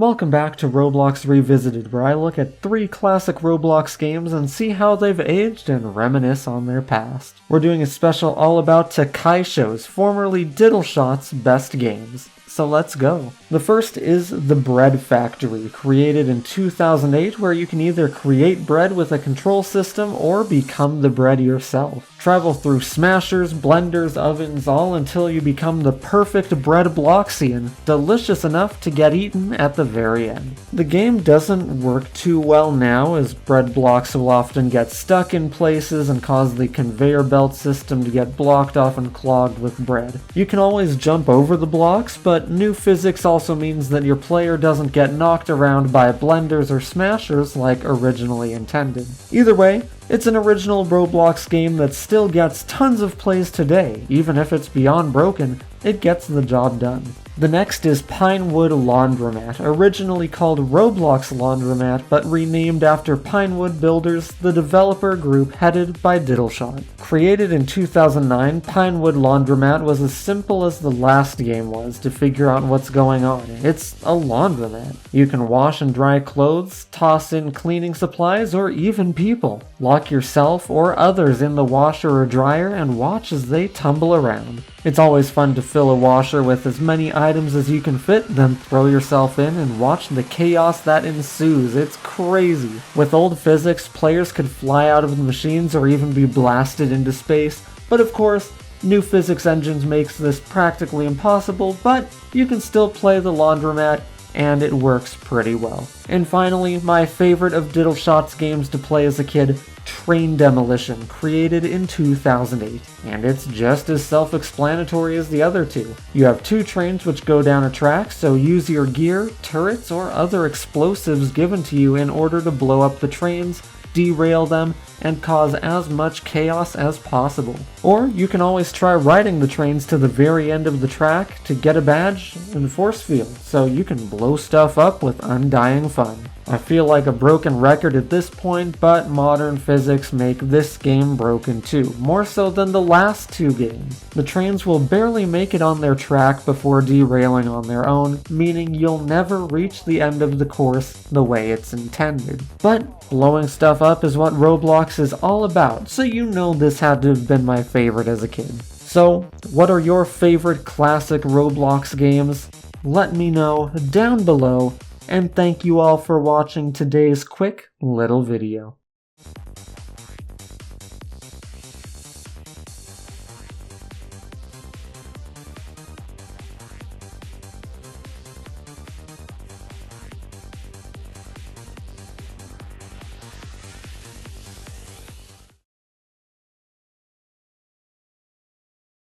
Welcome back to Roblox Revisited, where I look at 3 classic Roblox games and see how they've aged and reminisce on their past. We're doing a special all about Takaisho's, formerly Diddleshot's, best games. So let's go. The first is The Bread Factory, created in 2008, where you can either create bread with a control system or become the bread yourself. Travel through smashers, blenders, ovens, all until you become the perfect bread Bloxian, delicious enough to get eaten at the very end. The game doesn't work too well now, as bread blocks will often get stuck in places and cause the conveyor belt system to get blocked off and clogged with bread. You can always jump over the blocks, but new physics also means that your player doesn't get knocked around by blenders or smashers like originally intended. Either way, it's an original Roblox game that still gets tons of plays today. Even if it's beyond broken, it gets the job done. The next is Pinewood Laundromat, originally called ROBLOX Laundromat, but renamed after Pinewood Builders, the developer group headed by Diddleshot. Created in 2009, Pinewood Laundromat was as simple as the last game was to figure out what's going on. It's a laundromat. You can wash and dry clothes, toss in cleaning supplies, or even people. Lock yourself or others in the washer or dryer and watch as they tumble around. It's always fun to fill a washer with as many items as you can fit, then throw yourself in and watch the chaos that ensues. It's crazy. With old physics, players could fly out of the machines or even be blasted into space, but of course, new physics engines makes this practically impossible, but you can still play the laundromat, and it works pretty well. And finally, my favorite of Diddleshot's games to play as a kid, Train Demolition, created in 2008. And it's just as self-explanatory as the other two. You have 2 trains which go down a track, so use your gear, turrets, or other explosives given to you in order to blow up the trains, derail them, and cause as much chaos as possible. Or you can always try riding the trains to the very end of the track to get a badge and force field, so you can blow stuff up with undying fun. I feel like a broken record at this point, but modern physics make this game broken too, more so than the last 2 games. The trains will barely make it on their track before derailing on their own, meaning you'll never reach the end of the course the way it's intended. But blowing stuff up is what Roblox is all about, so you know this had to have been my favorite as a kid. So, what are your favorite classic Roblox games? Let me know down below, and thank you all for watching today's quick little video.